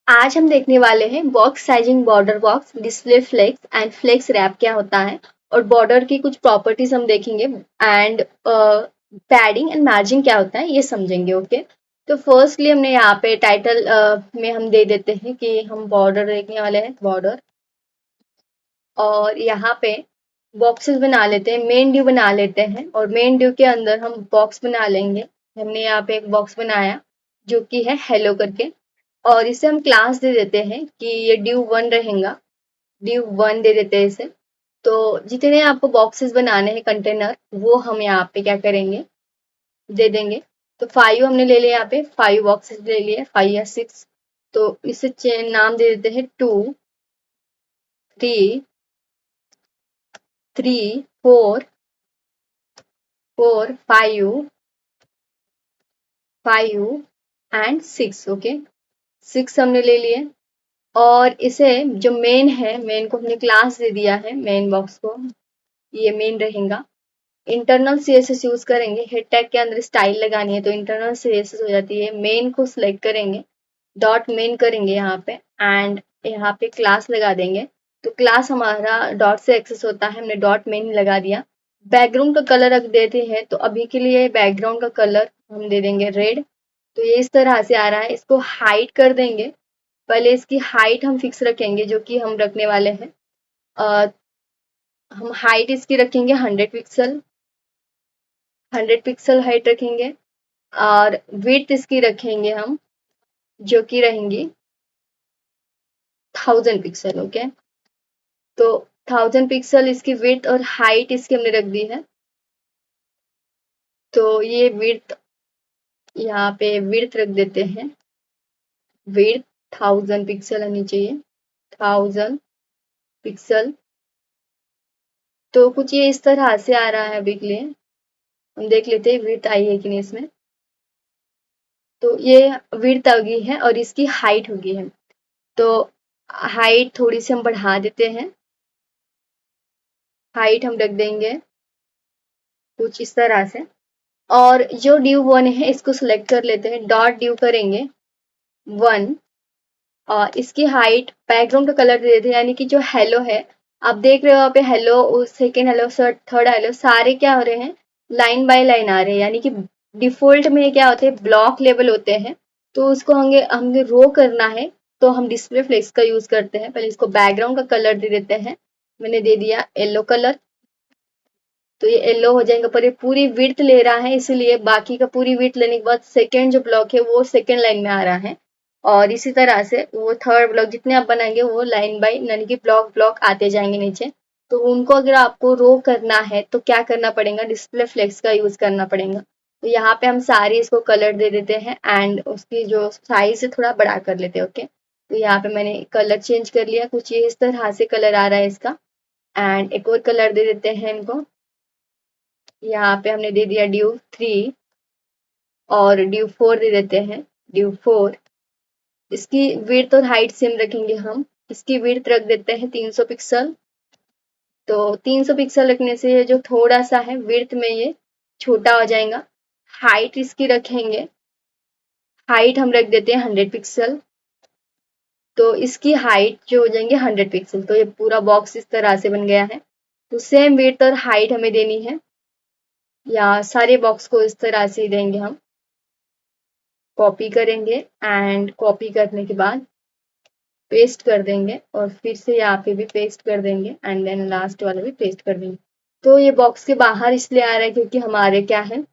आज हम देखने वाले हैं box sizing, border box, display flex and flex wrap क्या होता है और बॉर्डर की कुछ प्रॉपर्टीज हम देखेंगे एंड पैडिंग एंड मार्जिन क्या होता है ये समझेंगे। ओके, तो फर्स्टली हमने यहाँ पे टाइटल में हम दे देते हैं कि हम बॉर्डर देखने वाले हैं, बॉर्डर। और यहाँ पे बॉक्सेस बना लेते हैं, मेन ड्यू बना लेते हैं और मेन ड्यू के अंदर हम बॉक्स बना लेंगे। हमने यहाँ पे एक बॉक्स बनाया जो कि है हेलो करके, और इसे हम क्लास दे देते हैं कि ये ड्यू 1 रहेगा, ड्यू 1 दे देते हैं इसे। तो जितने आपको बॉक्सेस बनाने हैं कंटेनर, वो हम यहाँ पे क्या करेंगे, दे देंगे। तो 5 हमने ले लिया, यहाँ पे 5 बॉक्सेस ले लिए, 5 या 6। तो इसे नाम दे देते हैं 2, 3, 4, 5 एंड 6। ओके, 6 हमने ले लिए और इसे जो मेन है, मेन को हमने क्लास दे दिया है, मेन बॉक्स को, ये मेन रहेगा। इंटरनल सीएसएस यूज करेंगे, हेड टैग के अंदर स्टाइल लगानी है तो इंटरनल सीएसएस हो जाती है। मेन को सिलेक्ट करेंगे, डॉट मेन करेंगे यहाँ पे एंड यहाँ पे क्लास लगा देंगे। तो क्लास हमारा डॉट से एक्सेस होता है, हमने डॉट मेन लगा दिया। बैकग्राउंड का कलर रख देते हैं, तो अभी के लिए बैकग्राउंड का कलर हम दे देंगे रेड। तो ये इस तरह से आ रहा है। इसको हाइड कर देंगे, पहले इसकी हाइट हम फिक्स रखेंगे जो कि हम रखने वाले हैं। हम हाइट इसकी रखेंगे 100 पिक्सल, 100 पिक्सल हाइट रखेंगे और विड्थ इसकी रखेंगे हम, जो कि रहेंगी 1000 पिक्सल। ओके, तो 1000 पिक्सल इसकी विड्थ और हाइट इसकी हमने रख दी है। तो ये विड्थ, यहाँ पे विड्थ रख देते हैं, विड्थ 1000 पिक्सल आनी चाहिए, 1000 पिक्सल। तो कुछ ये इस तरह से आ रहा है। अभी के लिए हम देख लेते हैं विड्थ आई है कि नहीं इसमें। तो ये विड्थ आ गई है और इसकी हाइट हो गई है। तो हाइट थोड़ी सी हम बढ़ा देते हैं, हाइट हम रख देंगे कुछ इस तरह से। और जो ड्यू 1 है इसको सिलेक्ट कर लेते हैं, डॉट ड्यू करेंगे 1 और इसकी हाइट, बैकग्राउंड का कलर दे देते हैं, यानी कि जो हेलो है, आप देख रहे हो यहाँ पे hello, second hello, third hello, सारे क्या हो रहे हैं, लाइन बाय लाइन आ रहे हैं। यानी कि डिफॉल्ट में क्या होते हैं, ब्लॉक लेवल होते हैं। तो उसको हमें हमें रो करना है, तो हम डिस्प्ले फ्लेक्स का यूज करते हैं। पहले इसको बैकग्राउंड का कलर दे देते हैं, मैंने दे दिया येलो कलर। तो ये येलो हो जाएगा, पर ये पूरी विड्थ ले रहा है, इसीलिए बाकी का पूरी विड्थ लेने के बाद सेकेंड जो ब्लॉक है वो सेकेंड लाइन में आ रहा है। और इसी तरह से वो थर्ड ब्लॉक जितने आप बनाएंगे वो लाइन बाय यानी कि ब्लॉक ब्लॉक आते जाएंगे नीचे। तो उनको अगर आपको रो करना है तो क्या करना पड़ेगा, डिस्प्ले फ्लेक्स का यूज करना पड़ेगा। तो यहाँ पे हम सारी इसको कलर दे देते हैं एंड उसकी जो साइज है थोड़ा बड़ा कर लेते हैं। ओके, तो यहाँ पे मैंने कलर चेंज कर लिया, कुछ ये इस तरह से कलर आ रहा है इसका। एंड एक और कलर दे देते हैं इनको, यहाँ पे हमने दे दिया ड्यू 3 और ड्यू 4 दे देते हैं, ड्यू 4। इसकी विड्थ और हाइट सेम रखेंगे हम, इसकी विड्थ रख देते हैं 300 पिक्सल। तो 300 पिक्सल रखने से ये जो थोड़ा सा है विड्थ में ये छोटा हो जाएगा। हाइट इसकी रखेंगे, हाइट हम रख देते हैं 100 पिक्सल। तो इसकी हाइट जो हो जाएंगे 100 पिक्सल। तो ये पूरा बॉक्स इस तरह से बन गया है। तो सेम विड्थ और हाइट हमें देनी है, या सारे बॉक्स को इस तरह से देंगे हम। कॉपी करेंगे एंड कॉपी करने के बाद पेस्ट कर देंगे और फिर से यहाँ पे भी पेस्ट कर देंगे एंड देन लास्ट वाला भी पेस्ट कर देंगे। तो ये बॉक्स के बाहर इसलिए आ रहा है क्योंकि हमारे क्या है,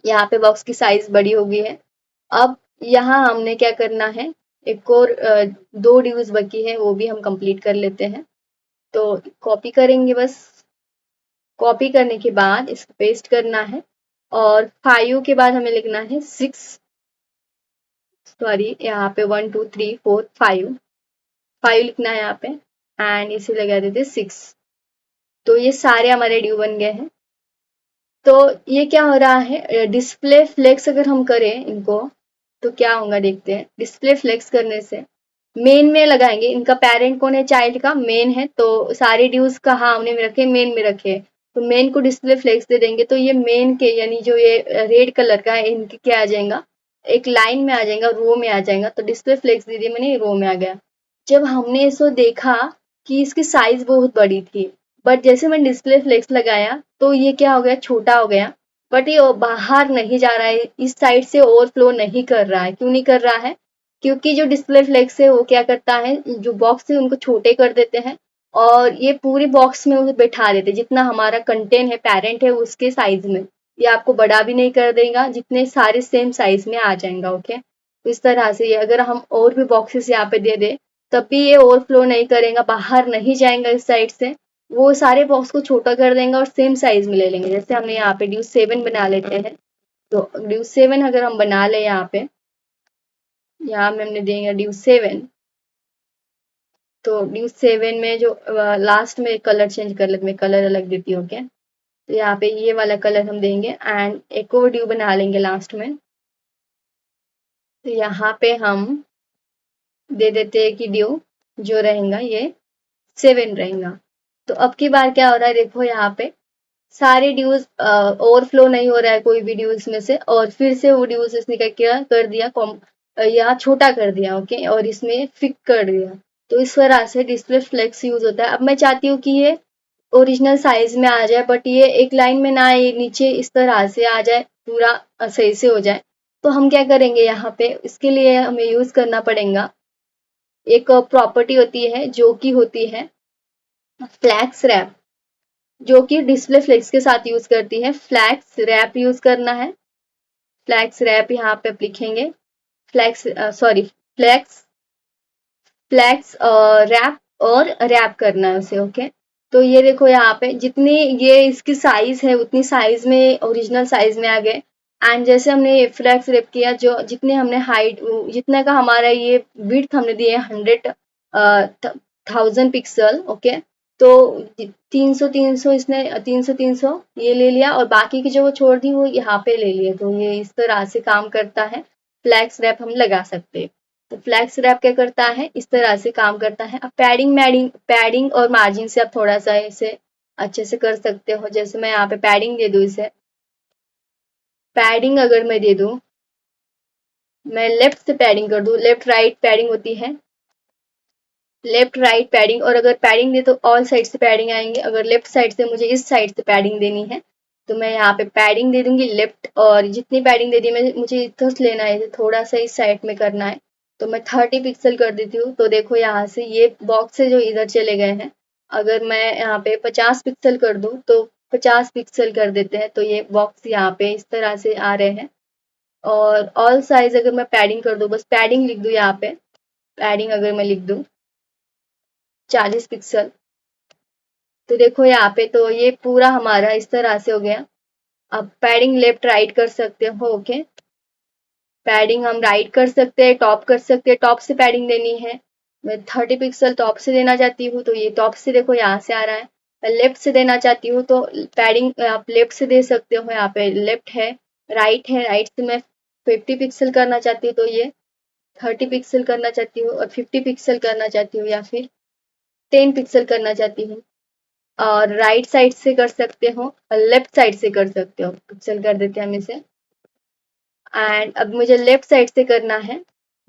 यहाँ पे बॉक्स की साइज बड़ी हो गई है। अब यहाँ हमने क्या करना है, एक और 2 ड्यूज बाकी है, वो भी हम कंप्लीट कर लेते हैं। तो कॉपी करेंगे, बस कॉपी करने के बाद इसको पेस्ट करना है और 5 के बाद हमें लिखना है 6, सॉरी यहाँ पे 1 2 3 4 5, 5 लिखना है यहाँ पे एंड इसे लगा देते 6। तो ये सारे हमारे ड्यू बन गए हैं। तो ये क्या हो रहा है, डिस्प्ले फ्लेक्स अगर हम करें इनको तो क्या होगा देखते हैं। डिस्प्ले फ्लेक्स करने से मेन में लगाएंगे, इनका पेरेंट कौन है, चाइल्ड का मेन है, तो सारे ड्यूज कहाँ हमने रखे, मेन में रखे। तो मेन को डिस्प्ले फ्लेक्स दे देंगे तो ये मेन के यानी जो ये रेड कलर का है इनके क्या आ जाएगा, एक लाइन में आ जाएगा, रो में आ जाएगा। तो डिस्प्ले फ्लेक्स दे दिया मैंने, रो में आ गया। जब हमने इसको देखा कि इसकी साइज बहुत बड़ी थी, बट जैसे मैंने डिस्प्ले फ्लेक्स लगाया तो ये क्या हो गया, छोटा हो गया। बट ये बाहर नहीं जा रहा है, इस साइड से ओवरफ्लो नहीं कर रहा है। क्यों नहीं कर रहा है? क्योंकि जो डिस्प्ले फ्लेक्स है वो क्या करता है, जो बॉक्स है उनको छोटे कर देते हैं और ये पूरे बॉक्स में उसे बैठा देते हैं, जितना हमारा कंटेंट है, पेरेंट है, उसके साइज में। ये आपको बड़ा भी नहीं कर देगा, जितने सारे सेम साइज में आ जाएगा। ओके, तो इस तरह से ये अगर हम और भी बॉक्सेस यहाँ पे दे दे तब भी ये ओवरफ्लो नहीं करेगा, बाहर नहीं जाएगा इस साइड से। वो सारे बॉक्स को छोटा कर देंगे और सेम साइज में ले लेंगे। जैसे हमने यहाँ पे ड्यू 7 बना लेते हैं। तो ड्यू 7 अगर हम बना ले यहाँ में हमने देंगे ड्यू 7। तो ड्यू 7 में जो लास्ट में कलर चेंज कर लेते, मैं कलर अलग देती हूँ। क्या, तो यहाँ पे ये वाला कलर हम देंगे एंड एक और ड्यू बना लेंगे लास्ट में। तो यहाँ पे हम दे देते हैं कि ड्यू जो रहेगा ये 7 रहेगा। तो अब की बार क्या हो रहा है, देखो यहाँ पे सारे ड्यूज ओवरफ्लो नहीं हो रहा है कोई भी ड्यूज में से, और फिर से वो ड्यूज इसने क्या कर दिया, यहाँ छोटा कर दिया। ओके, और इसमें फिक कर दिया। तो इस तरह से डिस्प्ले फ्लेक्स यूज होता है। अब मैं चाहती हूँ कि ये ओरिजिनल साइज में आ जाए, बट ये एक लाइन में ना, ये नीचे इस तरह से आ जाए, पूरा सही से हो जाए। तो हम क्या करेंगे यहाँ पे, इसके लिए हमें यूज करना पड़ेगा, एक प्रॉपर्टी होती है जो कि होती है फ्लैक्स रैप, जो कि डिस्प्ले फ्लेक्स के साथ यूज करती है। फ्लैक्स रैप यूज करना है। फ्लैक्स रैप यहाँ पे आप लिखेंगे, flex sorry flex flex wrap, और रैप करना है उसे। ओके, तो ये देखो यहाँ पे जितनी ये इसकी साइज है उतनी साइज में ओरिजिनल साइज में आ गए। एंड जैसे हमने फ्लैक्स रैप किया, जो जितने हमने हाइट, जितने का हमारा ये विड्थ हमने दिए 100,000 पिक्सल। ओके, तो 300 इसने 300 ये ले लिया, और बाकी की जो वो छोड़ दी वो यहाँ पे ले लिया। तो ये इस तरह से काम करता है। फ्लैक्स रैप हम लगा सकते हैं। तो फ्लैक्स रैप क्या करता है, इस तरह से काम करता है। अब पैडिंग और मार्जिन से आप थोड़ा सा इसे अच्छे से कर सकते हो। जैसे मैं यहाँ पे पैडिंग दे दूँ, इसे पैडिंग अगर मैं दे दूँ, मैं लेफ्ट से पैडिंग कर दूँ, लेफ्ट राइट पैडिंग होती है, लेफ्ट राइट पैडिंग। और अगर पैडिंग दे तो ऑल साइड से पैडिंग आएंगे। अगर लेफ्ट साइड से मुझे इस साइड से पैडिंग देनी है तो मैं यहाँ पे पैडिंग दे दूंगी लेफ्ट, और जितनी पैडिंग दे दी मुझे इतना लेना है, थोड़ा सा इस साइड में करना है। तो मैं 30 पिक्सल कर देती हूँ। तो देखो यहाँ से ये बॉक्स से जो इधर चले गए हैं, अगर मैं यहाँ पे 50 पिक्सल कर दूँ तो 50 पिक्सल कर देते हैं, तो ये बॉक्स यहाँ पे इस तरह से आ रहे हैं। और ऑल साइज अगर मैं पैडिंग कर दूँ, बस पैडिंग लिख दूँ यहाँ पे, पैडिंग अगर मैं लिख दूँ 40 पिक्सल, तो देखो यहाँ पे तो ये पूरा हमारा इस तरह से हो गया। अब पैडिंग लेफ्ट राइट कर सकते हो। ओके, पैडिंग हम राइट कर सकते हैं, टॉप कर सकते हैं, टॉप से पैडिंग देनी है। मैं 30 पिक्सल टॉप से देना चाहती हूँ, तो ये टॉप से देखो यहाँ से आ रहा है। मैं लेफ्ट से देना चाहती हूँ तो पैडिंग आप लेफ्ट से दे सकते हो। यहाँ पे लेफ्ट है, राइट से मैं 50 पिक्सल करना चाहती हूँ तो ये 30 पिक्सल करना चाहती हूँ, और 50 पिक्सल करना चाहती हूँ, या फिर 10 पिक्सल करना चाहती हूँ। और राइट साइड से कर सकते हो और लेफ्ट साइड से कर सकते हो। पिक्सल कर देते हैं हम इसे। एंड अब मुझे लेफ्ट साइड से करना है,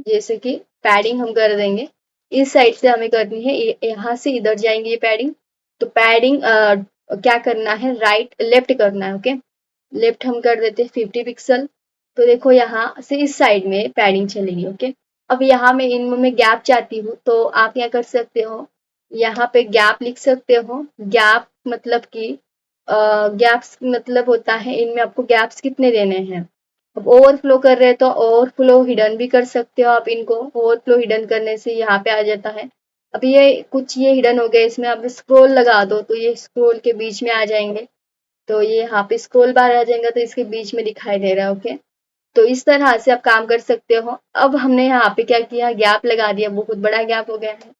जैसे कि पैडिंग हम कर देंगे, इस साइड से हमें करनी है, यहाँ से इधर जाएंगे ये पैडिंग। तो पैडिंग क्या करना है, राइट लेफ्ट करना है। ओके, लेफ्ट हम कर देते हैं 50 पिक्सल। तो देखो यहाँ से इस साइड में पैडिंग चलेगी। ओके, अब यहाँ में इनमें गैप चाहती हूँ, तो आप क्या कर सकते हो, यहाँ पे गैप लिख सकते हो। गैप मतलब कि गैप्स मतलब होता है, इनमें आपको गैप्स कितने देने हैं। अब ओवरफ्लो कर रहे हैं तो ओवरफ्लो हिडन भी कर सकते हो आप इनको। ओवरफ्लो हिडन करने से यहाँ पे आ जाता है। अब ये कुछ ये हिडन हो गए, इसमें आप स्क्रोल लगा दो तो ये स्क्रोल के बीच में आ जाएंगे। तो ये यहाँ पे स्क्रोल बार आ जाएगा तो इसके बीच में दिखाई दे रहा है। ओके, तो इस तरह से आप काम कर सकते हो। अब हमने यहाँ पे क्या किया, गैप लगा दिया, बहुत बड़ा गैप हो गया है।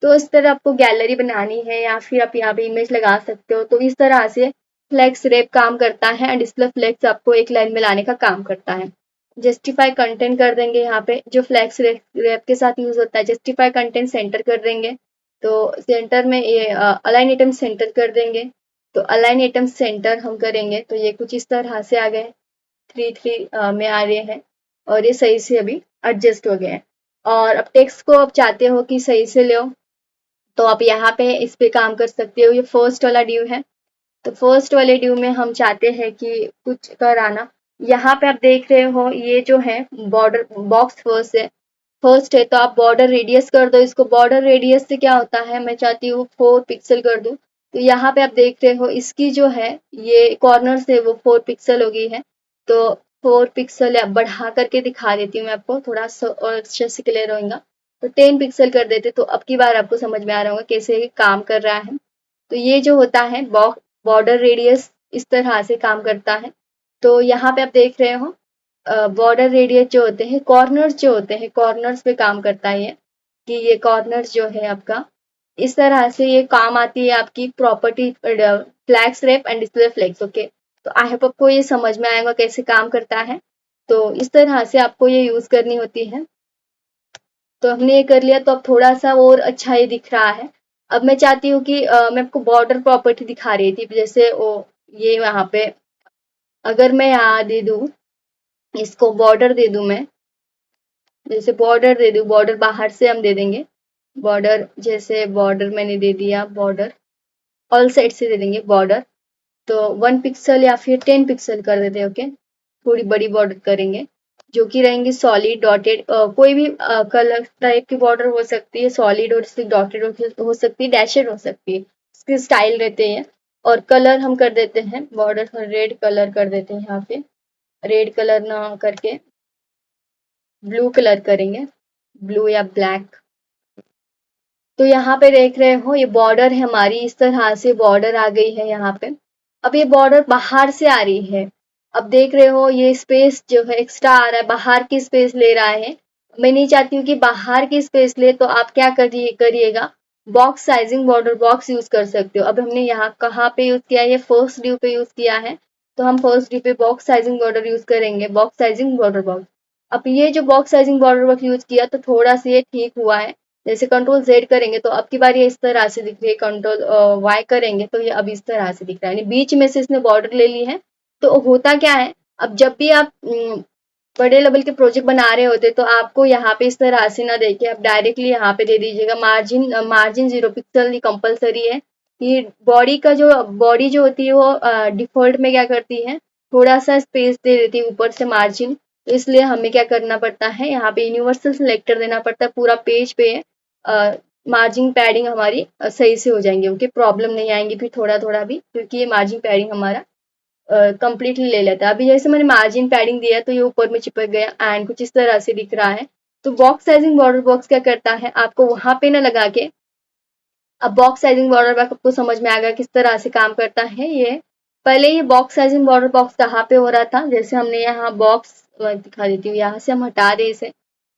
तो इस तरह आपको गैलरी बनानी है या फिर आप यहाँ पे इमेज लगा सकते हो। तो इस तरह से फ्लेक्स रैप काम करता है, एंड डिस्प्ले फ्लेक्स आपको एक लाइन में लाने का काम करता है। जस्टिफाई कंटेंट कर देंगे यहाँ पे, जो फ्लेक्स रैप के साथ यूज होता है। जस्टिफाई कंटेंट सेंटर कर देंगे, तो सेंटर में ये अलाइन आइटम सेंटर कर देंगे। तो अलाइन आइटम सेंटर हम करेंगे तो ये कुछ इस तरह से आ गए, 3 3 में आ रहे हैं। और ये सही से अभी एडजस्ट हो गया है। और अब टेक्स्ट को आप चाहते हो कि सही से लो, तो आप यहाँ पे इस पे काम कर सकते हो। ये फर्स्ट वाला ड्यू है, तो फर्स्ट वाले ड्यू में हम चाहते हैं कि कुछ कराना। यहाँ पे आप देख रहे हो ये जो है बॉर्डर बॉक्स फर्स्ट है, तो आप बॉर्डर रेडियस कर दो इसको। बॉर्डर रेडियस से क्या होता है, मैं चाहती हूँ 4 पिक्सल कर दूं। तो यहाँ पे आप देख रहे हो इसकी जो है ये कॉर्नर से वो 4 पिक्सल हो गई है। तो 4 पिक्सल बढ़ा करके दिखा देती हूँ मैं आपको, थोड़ा सा और अच्छे से क्लियर होगा। तो 10 पिक्सल कर देते, तो अब की बार आपको समझ में आ रहा होगा कैसे ये काम कर रहा है। तो ये जो होता है बॉर्डर रेडियस इस तरह से काम करता है। तो यहाँ पे आप देख रहे हो बॉर्डर रेडियस जो होते हैं, कॉर्नर्स जो होते हैं, कॉर्नर्स पे काम करता है ये, कि ये कॉर्नर्स जो है आपका इस तरह से ये काम आती है आपकी property flex wrap and display flex. Okay, तो आई होप आपको ये समझ में आएगा कैसे काम करता है। तो इस तरह से आपको ये यूज करनी होती है। तो हमने ये कर लिया, तो अब थोड़ा सा और अच्छा ये दिख रहा है। अब मैं चाहती हूँ कि मैं आपको बॉर्डर प्रॉपर्टी दिखा रही थी, जैसे वो ये वहां पे अगर मैं यहाँ दे दूं, इसको बॉर्डर दे दूं मैं, जैसे बॉर्डर दे दूं, बॉर्डर बाहर से हम दे देंगे बॉर्डर, जैसे बॉर्डर मैंने दे दिया, बॉर्डर ऑल साइड से दे देंगे बॉर्डर। तो 1 पिक्सल या फिर 10 पिक्सल कर देते हैं। ओके, थोड़ी बड़ी बॉर्डर करेंगे जो कि रहेंगी सॉलिड डॉटेड, कोई भी कलर टाइप की बॉर्डर हो सकती है, सॉलिड और डॉटेड हो सकती है, डैशेड हो सकती है, इसके स्टाइल रहते हैं। और कलर हम कर देते हैं, बॉर्डर रेड कलर कर देते हैं, यहाँ पे रेड कलर ना करके ब्लू कलर करेंगे, ब्लू या ब्लैक। तो यहाँ पे देख रहे हो ये बॉर्डर है हमारी, इस तरह से बॉर्डर आ गई है यहाँ पे। अब ये बॉर्डर बाहर से आ रही है, अब देख रहे हो ये स्पेस जो है एक्स्ट्रा आ रहा है, बाहर की स्पेस ले रहा है। मैं नहीं चाहती हूँ कि बाहर की स्पेस ले, तो आप क्या करिएगा, box sizing border box use कर सकते हो। अब हमने यहाँ कहाँ पे यूज किया है, फर्स्ट ड्यू पे यूज किया है, तो हम फर्स्ट ड्यू पे बॉक्स साइजिंग बॉर्डर यूज करेंगे, बॉक्स साइजिंग बॉर्डर बॉक्स। अब ये जो box sizing border box use किया, तो थोड़ा सा ये ठीक हुआ है। जैसे कंट्रोल जेड करेंगे तो अब की बार ये इस तरह से दिख रही है, कंट्रोल वाई करेंगे तो ये अब इस तरह से दिख रहा है, बीच में से इसने बॉर्डर ले ली है। तो होता क्या है, अब जब भी आप बड़े लेवल के प्रोजेक्ट बना रहे होते तो आपको यहाँ पे इस तरह से ना देके आप डायरेक्टली यहाँ पे दे दीजिएगा मार्जिन 0 पिक्सल कंपलसरी है। ये बॉडी जो होती है वो डिफॉल्ट में क्या करती है, थोड़ा सा स्पेस दे देती है ऊपर से मार्जिन। तो इसलिए हमें क्या करना पड़ता है, यहाँ पे यूनिवर्सल सिलेक्टर देना पड़ता है, पूरा पेज पे मार्जिन पैडिंग हमारी सही से हो जाएंगे। ओके, प्रॉब्लम नहीं आएंगी फिर थोड़ा थोड़ा भी, क्योंकि ये मार्जिन पैडिंग हमारा कंप्लीटली ले लेता है। अभी जैसे मैंने मार्जिन पैडिंग दिया तो ये ऊपर में चिपक गया एंड कुछ इस तरह से दिख रहा है। तो बॉक्स साइजिंग बॉर्डर बॉक्स क्या करता है, आपको वहां पे ना लगा के, अब बॉक्स साइजिंग बॉर्डर बॉक्स आपको समझ में आ गया किस तरह से काम करता है ये। पहले ये बॉक्स साइजिंग बॉर्डर बॉक्स कहाँ पे हो रहा था, जैसे हमने यहाँ बॉक्स दिखा देती हूँ, यहाँ से हम हटा दे इसे,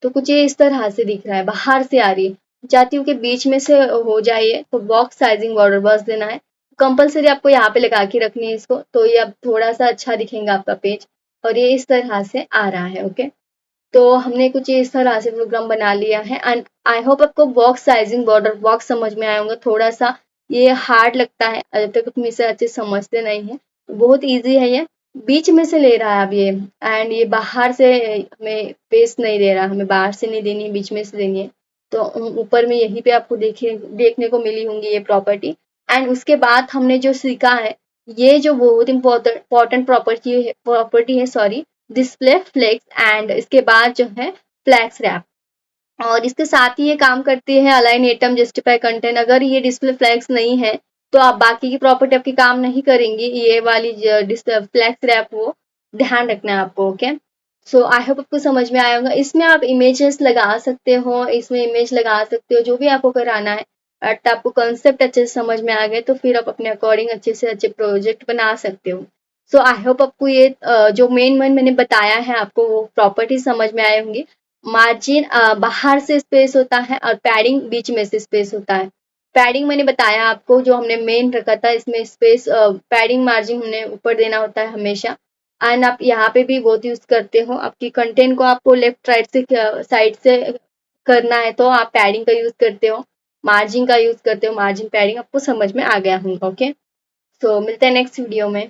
तो कुछ ये इस तरह से दिख रहा है, बाहर से आ रही है। चाहती हूँ कि बीच में से हो जाए, तो बॉक्स साइजिंग बॉर्डर बॉक्स देना है, कंपलसरी आपको यहाँ पे लगा के रखनी है इसको, तो ये अब थोड़ा सा अच्छा दिखेगा आपका पेज। और ये इस तरह से आ रहा है। ओके, तो हमने कुछ इस तरह से प्रोग्राम बना लिया है एंड आई होप आपको बॉक्स साइजिंग बॉर्डर बॉक्स समझ में आया होगा। थोड़ा सा ये हार्ड लगता है, जब तक तुम इसे अच्छे समझते नहीं है। बहुत इजी है ये, बीच में से ले रहा है अब ये, एंड ये बाहर से हमें पेस नहीं दे रहा, हमें बाहर से नहीं देनी है, बीच में से देनी है। तो ऊपर में यहीं पे आपको देखने को मिली होंगी ये प्रॉपर्टी। एंड उसके बाद हमने जो सीखा है, ये जो बहुत इंपॉर्टेंट प्रॉपर्टी है सॉरी, डिस्प्ले फ्लेक्स एंड इसके बाद जो है फ्लैक्स रैप। और इसके साथ ही ये काम करती है अलाइन एटम जस्टिफाई कंटेंट। अगर ये डिस्प्ले फ्लैक्स नहीं है तो आप बाकी की प्रॉपर्टी आपकी काम नहीं करेंगी, ये वाली फ्लैक्स रैप वो ध्यान रखना है आपको। ओके, सो आई होप आपको समझ में आया होगा। इसमें आप इमेजेस लगा सकते हो, इसमें इमेज लगा सकते हो, जो भी आपको कराना है। बट आपको कंसेप्ट अच्छे से समझ में आ गए तो फिर आप अपने अकॉर्डिंग अच्छे से अच्छे प्रोजेक्ट बना सकते हो। सो आई होप आपको ये जो मेन मैंने बताया है आपको वो प्रॉपर्टी समझ में आए होंगे। मार्जिन बाहर से स्पेस होता है और पैडिंग बीच में से स्पेस होता है। पैडिंग मैंने बताया आपको, जो हमने मेन रखा था इसमें स्पेस, पैडिंग मार्जिन हमने ऊपर देना होता है हमेशा। एंड आप यहाँ पे भी बहुत यूज करते हो, आपकी कंटेंट को आपको लेफ्ट राइट से साइड से करना है तो आप पैडिंग का यूज करते हो, मार्जिन का यूज करते हो, मार्जिन पैडिंग आपको समझ में आ गया होगा। ओके, सो मिलते हैं नेक्स्ट वीडियो में।